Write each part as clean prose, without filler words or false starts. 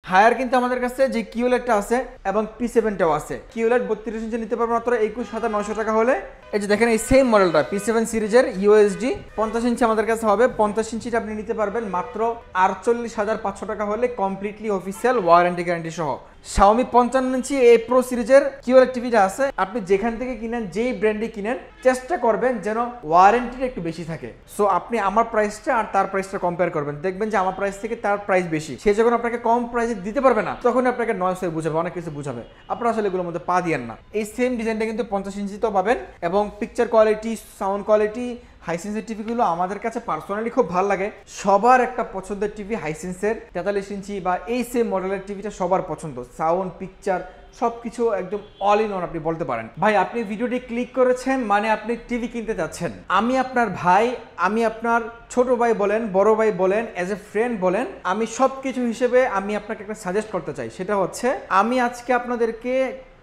Higher কিন্তু আমাদের কাছে যে কিউলেটটা আছে এবং P7টাও আছে। কিউলেট 32 ইঞ্চি নিতে পারবেন মাত্র 21,900 টাকা হলে। এই যে দেখেন এই সেম মডেলটা P7 সিরিজের ইউএসডি 50 ইঞ্চি আমাদের কাছে হবে। 50 ইঞ্চিটা আপনি নিতে পারবেন মাত্র 48,500 টাকা হলে, কমপ্লিটলি অফিসিয়াল ওয়ারেন্টি গ্যারান্টি সহ। Xiaomi 55 ইঞ্চি এই প্রো সিরিজের কিউলেট টিভিটা আছে, আপনি যেখান থেকে কিনেন, যেই ব্র্যান্ডে কিনেন, চেষ্টা করবেন যেন ওয়ারেন্টিটা একটু বেশি থাকে। সো আপনি আমার প্রাইসটা আর তার প্রাইসটা কম্পেয়ার করবেন, দেখবেন যে আমার প্রাইস থেকে তার প্রাইস বেশি। সে যখন আপনাকে কম প্রাইসে দিতে পারবে না, তখন আপনাকে নয়েস হয়ে বুঝাবে, অনেক কিছু বুঝাবে, আপনারা আসলে এগুলোর মধ্যে পা দিয়েন না। এই সেম ডিজাইনটা কিন্তু 50 ইঞ্চিতেও পাবেন, এবং পিকচার কোয়ালিটি, সাউন্ড কোয়ালিটি, হাইসেন্সের টিভিগুলো আমাদের কাছে পার্সোনালি খুব ভালো লাগে। সবার একটা পছন্দের টিভি হাইসেন্সের 43 ইঞ্চি বা এই সেম মডেলের টিভিটা সবার পছন্দ। সাউন্ড, পিকচার সবকিছু একদম অল ইন অন আপনি বলতে পারেন। ভাই আপনি ভিডিওটি ক্লিক করেছেন মানে আপনি টিভি কিনতে যাচ্ছেন। আমি আপনার ভাই, আমি আপনার ছোট ভাই বলেন, বড় ভাই বলেন, অ্যাজ এ ফ্রেন্ড বলেন, আমি সব কিছু হিসেবে আমি আপনাকে একটা সাজেস্ট করতে চাই। সেটা হচ্ছে আমি আজকে আপনাদেরকে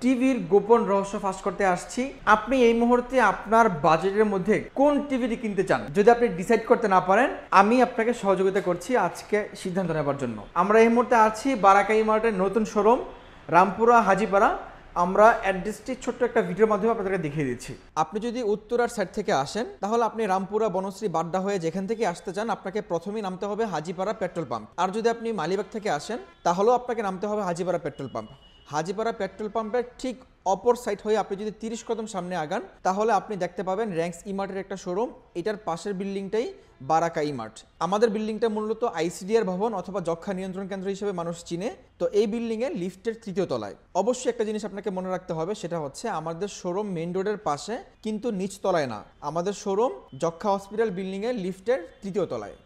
টিভির গোপন রহস্য ফাঁস করতে আসছি। আপনি এই মুহূর্তে আপনার বাজেটের মধ্যে কোন টিভিটি কিনতে চান, যদি আপনি ডিসাইড করতে না পারেন, আমি আপনাকে সহযোগিতা করছি আজকে সিদ্ধান্ত নেবার জন্য। আমরা এই মুহূর্তে আছি বারাকা ইমার্টের নতুন শোরুম, রামপুরা হাজিপাড়া। আমরা অ্যাড্রেসটি ছোট্ট একটা ভিডিওর মাধ্যমে আপনাদেরকে দেখিয়ে দিচ্ছি। আপনি যদি উত্তরার সাইড থেকে আসেন, তাহলে আপনি রামপুরা, বনশ্রী, বাড্ডা হয়ে যেখান থেকে আসতে চান, আপনাকে প্রথমেই নামতে হবে হাজিপাড়া পেট্রোল পাম্প। আর যদি আপনি মালিবাগ থেকে আসেন, তাহলেও আপনাকে নামতে হবে Hajipara petrol pump. Hajipara petrol পাম্পের ঠিক অপর সাইড হয়ে আপনি যদি 30 কদম সামনে আগান, তাহলে আপনি দেখতে পাবেন র্যাঙ্কস ইমার্টের একটা শোরুম। এটার পাশের বিল্ডিংটাই বারাকা ইমার্ট। আমাদের বিল্ডিংটা মূলত আইসিডিআর ভবন অথবা যক্ষ্মা নিয়ন্ত্রণ কেন্দ্র হিসেবে মানুষ চিনে। তো এই বিল্ডিংয়ে লিফটের 3য় তলায়। অবশ্যই একটা জিনিস আপনাকে মনে রাখতে হবে, সেটা হচ্ছে আমাদের শোরুম মেইন রোডের পাশে, কিন্তু নিচ তলায় না। আমাদের শোরুম যক্ষ্মা হসপিটাল বিল্ডিংয়ের লিফটের 3য় তলায়।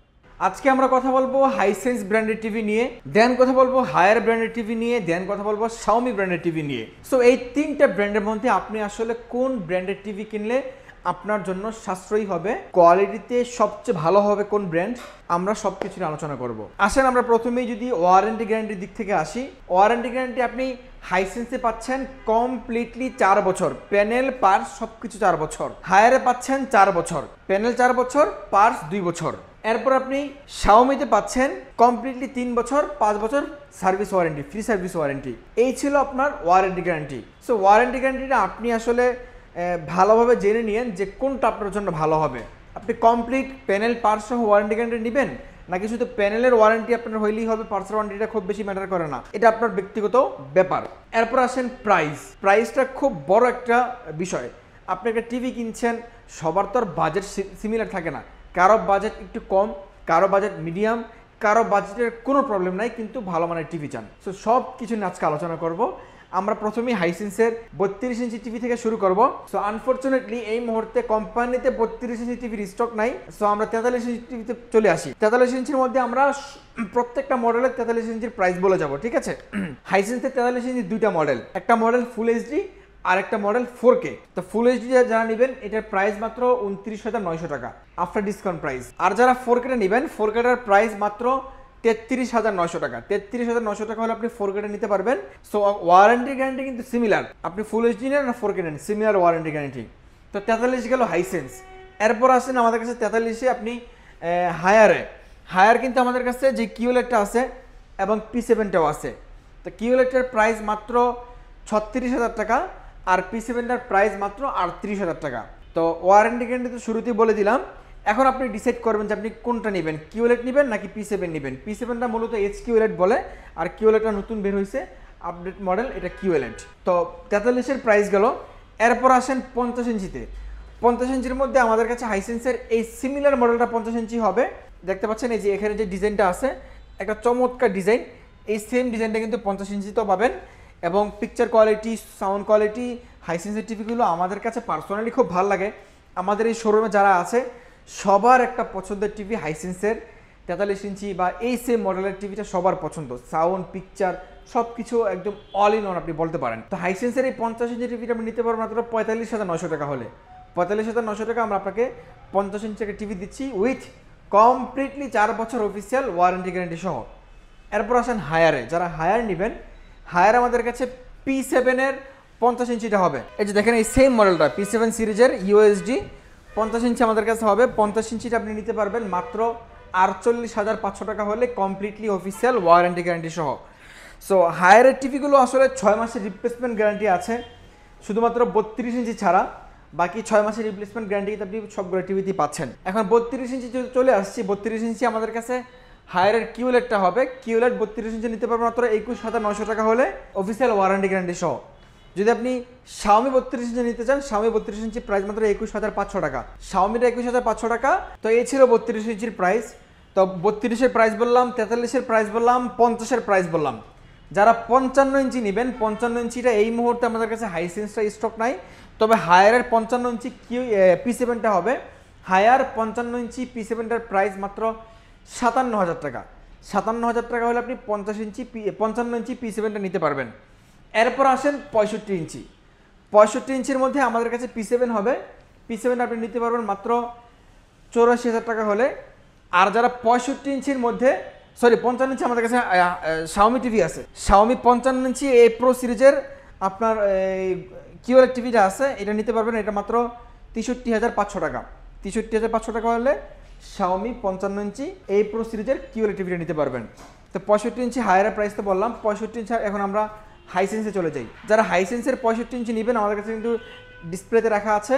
আজকে আমরা কথা বলবো হাইসেন্স ব্র্যান্ডের টিভি নিয়ে, দেন কথা বলবো হায়ার ব্র্যান্ডের টিভি নিয়ে, দেন কথা বলবো Xiaomi ব্র্যান্ডের টিভি নিয়ে। সো এই 3টা ব্র্যান্ডের মধ্যে আপনি আসলে কোন ব্র্যান্ডের টিভি কিনলে আপনার জন্য সাশ্রয়ী হবে, কোয়ালিটিতে সবচেয়ে ভালো হবে কোন ব্র্যান্ড, আমরা সব কিছু আলোচনা করব। আসেন আমরা প্রথমেই যদি ওয়ারেন্টি গ্যারান্টির দিক থেকে আসি। ওয়ারেন্টি গ্যারান্টি আপনি হাইসেন্সে পাচ্ছেন কমপ্লিটলি 4 বছর, প্যানেল পার্টস সবকিছু 4 বছর। হায়ারে পাচ্ছেন 4 বছর, প্যানেল 4 বছর, পার্টস 2 বছর। এরপর আপনি Xiaomiতে পাচ্ছেন কমপ্লিটলি 3 বছর, 5 বছর service warranty, free service warranty. এই ছিল আপনার ওয়ারেন্টি গ্যারান্টি। সো ওয়ারেন্টি গ্যারান্টিটা আপনি আসলে ভালোভাবে জেনে নিন যে কোনটা আপনার জন্য ভালো হবে। আপনি কমপ্লিট প্যানেল পার্টস সহ ওয়ারেন্টি গ্যারান্টি নেবেন, নাকি শুধু প্যানেলের ওয়ারেন্টি আপনার হইলেই হবে, পার্টসের ওয়ারেন্টিটা খুব বেশি ম্যাটার করে না, এটা আপনার ব্যক্তিগত ব্যাপার। এরপর আসেন প্রাইস। প্রাইসটা খুব বড় একটা বিষয়। আপনি একটা টিভি কিনছেন, সবার তো আর বাজেট সিমিলার থাকে না। কারো বাজেট একটু কম, কারো বাজেট মিডিয়াম, কারো বাজেটের কোনো প্রবলেম নাই, কিন্তু ভালো মানের টিভি চান। সো সব কিছু নিয়ে আজকে আলোচনা করব। আমরা প্রথমেই হাইসেন্সের 32 ইঞ্চি টিভি থেকে শুরু করব। সো আনফরচুনেটলি এই মুহূর্তে কোম্পানিতে 32 ইঞ্চি টিভির স্টক নাই। সো আমরা 43 ইঞ্চি টিভিতে চলে আসি। 43 ইঞ্চির মধ্যে আমরা প্রত্যেকটা মডেলের 43 ইঞ্চির প্রাইস বলে যাব, ঠিক আছে? হাইসেন্সের 43 ইঞ্চি 2টা মডেল, একটা মডেল ফুল এইচডি আর একটা মডেল 4K। তো ফুল এইচডি যারা নেবেন, এটার প্রাইস মাত্র 29,900 টাকা আফটার ডিসকাউন্ট প্রাইস। আর যারা 4K নেবেন, 4Kটার প্রাইস মাত্র 33,900 টাকা। 33,900 টাকা হলে আপনি 4K নিতে পারবেন। সো ওয়ারেন্টি গ্যারান্টি কিন্তু সিমিলার, আপনি ফুল এইচডি নেন না 4K নেন, সিমিলার ওয়ারেন্টি গ্যারান্টি। তো 43 গেল হাইসেন্স। এরপর আসেন আমাদের কাছে 43-এ আপনি হায়ারে। হায়ার কিন্তু আমাদের কাছে যে কিউলেটটা আছে এবং P7টাও আছে। তো কিউলেটের প্রাইস মাত্র 36,000 টাকা, আর P7টার প্রাইস মাত্র 38,000 টাকা। তো ওয়ারেন্টি গ্যারান্টি তো শুরুতেই বলে দিলাম। এখন আপনি ডিসাইড করবেন যে আপনি কোনটা নেবেন, কিউলেট নেবেন নাকি P7 নেবেন। P7টা মূলত এইচ কিউলেট বলে, আর কিউলেটটা নতুন বের হয়েছে আপডেট মডেল, এটা কিউলেট। তো 43-এর প্রাইস গেল। এরপর আসেন 50 ইঞ্চিতে। 50 ইঞ্চির মধ্যে আমাদের কাছে হাইসেন্সের এই সিমিলার মডেলটা 50 ইঞ্চি হবে। দেখতে পাচ্ছেন এই যে এখানে যে ডিজাইনটা আছে, একটা চমৎকার ডিজাইন। এই সেম ডিজাইনটা কিন্তু 50 ইঞ্চিতেও পাবেন, এবং পিকচার কোয়ালিটি, সাউন্ড কোয়ালিটি, হাইসেন্সের টিভিগুলো আমাদের কাছে পার্সোনালি খুব ভালো লাগে। আমাদের এই শোরুমে যারা আছে সবার একটা পছন্দের টিভি হাইসেন্সের 43 ইঞ্চি বা এই সেম মডেলের টিভিটা সবার পছন্দ। সাউন্ড, পিকচার সব কিছু একদম অল ইন অন আপনি বলতে পারেন। তো হাইসেন্সের এই 50 ইঞ্চি টিভিটা আপনি নিতে পারবেন মাত্র 45,900 টাকা হলে। 45,900 টাকা আমরা আপনাকে 50 ইঞ্চি একটা টিভি দিচ্ছি উইথ কমপ্লিটলি 4 বছর অফিসিয়াল ওয়ারেন্টি গ্যারান্টি সহ। এরপর আসেন হায়ারে। যারা হায়ার নেবেন, হায়ার আমাদের কাছে P7-এর 50 ইঞ্চিটা হবে। এই যে দেখেন এই সেম মডেলটা P7 সিরিজের ইউএসডি 50 ইঞ্চি আমাদের কাছে হবে। 50 ইঞ্চিটা আপনি নিতে পারবেন মাত্র 48,500 টাকা হলে, কমপ্লিটলি অফিসিয়াল ওয়ারেন্টি গ্যারান্টি সহ। সো হায়ারের টিভিগুলো আসলে 6 মাসের রিপ্লেসমেন্ট গ্যারান্টি আছে, শুধুমাত্র 32 ইঞ্চি ছাড়া বাকি 6 মাসের রিপ্লেসমেন্ট গ্যারান্টি আপনি সবগুলো টিভিতেই পাচ্ছেন। এখন 32 ইঞ্চি চলে আসছি, 32 ইঞ্চি আমাদের কাছে হায়ারের কিউলেটটা হবে। কিউলেট 32 ইঞ্চি নিতে পারবেন মাত্র 21,900 টাকা হলে, অফিসিয়াল ওয়ারেন্টি গ্যারান্টি সহ। যদি আপনি Xiaomi 32 ইঞ্চি নিতে চান, Xiaomi 32 ইঞ্চি প্রাইস মাত্র 21,500 টাকা, Xiaomiটা 21,500 টাকা। তো এই ছিল 32 ইঞ্চির প্রাইস। তো 32-এর প্রাইস বললাম, 43-এর প্রাইস বললাম, 50-এর প্রাইস বললাম। যারা 55 ইঞ্চি নেবেন, 55 ইঞ্চিটা এই মুহূর্তে আমাদের কাছে হাইসেন্সটা স্টক নাই, তবে হায়ারের 55 ইঞ্চি P7টা হবে। হায়ার 55 ইঞ্চি P7টার প্রাইস মাত্র 57,000 টাকা। 57,000 টাকা হলে আপনি 55 ইঞ্চি P7টা নিতে পারবেন। এরপর আসেন 65 ইঞ্চি। 65 ইঞ্চির মধ্যে আমাদের কাছে P7 হবে। P7 আপনি নিতে পারবেন মাত্র 84,000 টাকা হলে। আর যারা 65 ইঞ্চির মধ্যে 55 ইঞ্চি আমাদের কাছে Xiaomi টিভি আছে, Xiaomi 55 ইঞ্চি A Pro সিরিজের আপনার কিউএলএড টিভিটা আছে, এটা নিতে পারবেন। এটা মাত্র 63,500 টাকা। 63,500 টাকা হলে Xiaomi 55 ইঞ্চি A Pro সিরিজের কিউএলএড টিভিটা নিতে পারবেন। তো 65 ইঞ্চি হায়ারের প্রাইস তো বললাম। 65 ইঞ্চি এখন আমরা হাইসেন্সে চলে যাই। যারা হাইসেন্সের 65 ইঞ্চি নেবেন, আমাদের কাছে কিন্তু ডিসপ্লেতে রাখা আছে।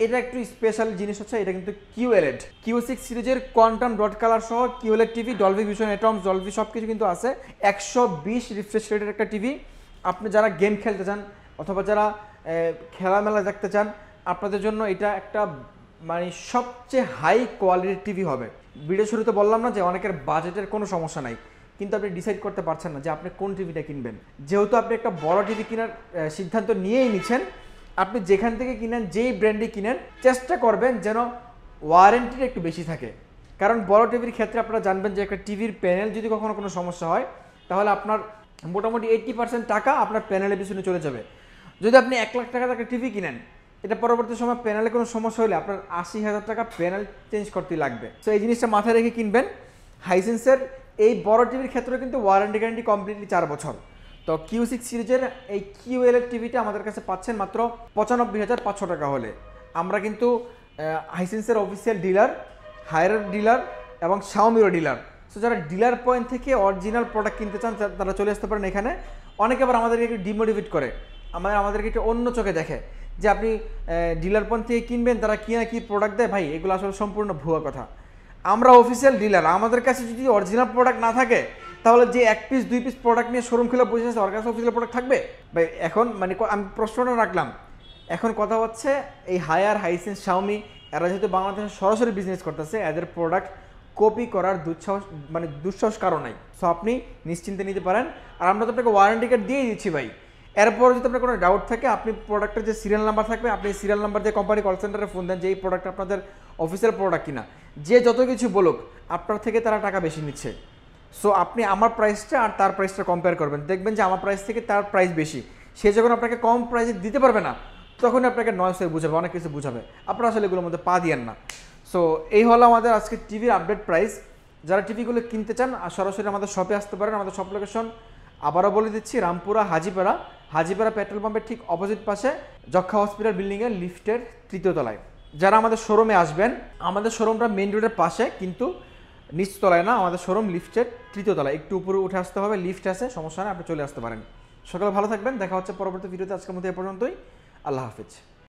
এটা একটু স্পেশাল জিনিস হচ্ছে, এটা কিন্তু কিউএলএড Q6 সিরিজের কোয়ান্টাম ডট কালার সহ QLED TV, Dolby vision, atoms, Dolby সব কিছু কিন্তু আছে। 120 রিফ্রেশ রেটের একটা টিভি। আপনি যারা গেম খেলতে চান অথবা যারা খেলামেলা দেখতে চান, আপনাদের জন্য এটা একটা মানে সবচেয়ে হাই কোয়ালিটির টিভি হবে। ভিডিও শুরুতে বললাম না যে অনেকের বাজেটের কোনো সমস্যা নাই, কিন্তু আপনি ডিসাইড করতে পারছেন না যে আপনি কোন টিভিটা কিনবেন। যেহেতু আপনি একটা বড় টিভি কেনার সিদ্ধান্ত নিয়েই নিচ্ছেন, আপনি যেখান থেকে কিনেন, যেই ব্র্যান্ডে কিনেন, চেষ্টা করবেন যেন ওয়ারেন্টিটা একটু বেশি থাকে। কারণ বড় টিভির ক্ষেত্রে আপনারা জানবেন যে একটা টিভির প্যানেল যদি কখনো কোনো সমস্যা হয়, তাহলে আপনার মোটামুটি 80% টাকা আপনার প্যানেলের পিছনে চলে যাবে। যদি আপনি 1 লাখ টাকা একটা টিভি কিনেন, এটা পরবর্তী সময় প্যানেলে কোনো সমস্যা হলে আপনার 80,000 টাকা প্যানেল চেঞ্জ করতে লাগবে। তো এই জিনিসটা মাথায় রেখে কিনবেন। হাইসেন্সের এই বড় টিভির ক্ষেত্রে কিন্তু ওয়ারেন্টি গ্যারান্টি কমপ্লিটলি 4 বছর। তো Q6 সিরিজের এই কিউএলএড টিভিটা আমাদের কাছে পাচ্ছেন মাত্র 95,500 টাকা হলে। আমরা কিন্তু হাইসেন্সের অফিসিয়াল ডিলার, হায়ারের ডিলার এবং Xiaomiর ডিলার। সো যারা ডিলার পয়েন্ট থেকে অরিজিনাল প্রোডাক্ট কিনতে চান, তারা চলে আসতে পারেন এখানে। অনেকে আবার আমাদেরকে একটু ডিমোটিভেট করে, আমাদেরকে একটু অন্য চোখে দেখে যে আপনি ডিলার পয়েন্ট থেকে কিনবেন, তারা কি না কি প্রোডাক্ট দেয়। ভাই, এগুলো আসলে সম্পূর্ণ ভুয়া কথা। আমরা অফিসিয়াল ডিলার, আমাদের কাছে যদি অরিজিনাল প্রোডাক্ট না থাকে, তাহলে যে 1 পিস 2 পিস প্রোডাক্ট নিয়ে শোরুম খুলে বসে আছে, ওর কাছে অফিসিয়াল প্রোডাক্ট থাকবে? ভাই এখন মানে আমি প্রশ্নটা রাখলাম, এখন কথা হচ্ছে এই হায়ার, হাইসেন্স, Xiaomi এরা যেহেতু বাংলাদেশে সরাসরি বিজনেস করতেছে, এদের প্রোডাক্ট কপি করার দুঃসাহস কারণ নাই। সো আপনি নিশ্চিন্তে নিতে পারেন। আর আমরা তো আপনাকে ওয়ারেন্টি কার্ড দিয়ে দিচ্ছি ভাই। এরপর যদি আপনার কোনো ডাউট থাকে, আপনি প্রোডাক্টের যে সিরিয়াল নাম্বার থাকবে, আপনি সিরিয়াল নাম্বার দিয়ে কোম্পানি কল সেন্টারে ফোন দেন যে এই প্রোডাক্ট আপনাদের অফিসিয়াল প্রোডাক্ট কিনা। যে যত কিছু বলুক, আপনার থেকে তারা টাকা বেশি নিচ্ছে। সো আপনি আমার প্রাইসটা আর তার প্রাইসটা কম্পেয়ার করবেন, দেখবেন যে আমার প্রাইস থেকে তার প্রাইস বেশি। সে যখন আপনাকে কম প্রাইসে দিতে পারবে না, তখন আপনাকে নয়েস হয়ে বুঝাবে, অনেক কিছু বুঝাবে। আপনারা আসলে এগুলোর মধ্যে পা দিয়েন না। সো এই হলো আমাদের আজকে টিভির আপডেট প্রাইস। যারা টিভিগুলো কিনতে চান, আর সরাসরি আমাদের শপে আসতে পারেন। আমাদের শপ লোকেশন আবারও বলে দিচ্ছি, রামপুরা হাজিপাড়া পেট্রোল পাম্পের ঠিক অপোজিট পাশে যক্ষা হসপিটাল বিল্ডিংয়ের লিফটের 3য় তলায়। যারা আমাদের শোরুমে আসবেন, আমাদের শোরুমটা মেইন রোডের পাশে, কিন্তু নিচতলায় না, আমাদের শোরুম লিফটের 3য় তলায়। একটু উপরে উঠে আসতে হবে, লিফট আছে, সমস্যা নেই, আপনি চলে আসতে পারেন। সকালে ভালো থাকবেন, দেখা হচ্ছে পরবর্তী ভিডিওতে। আজকের মতো এ পর্যন্তই, আল্লাহ হাফিজ।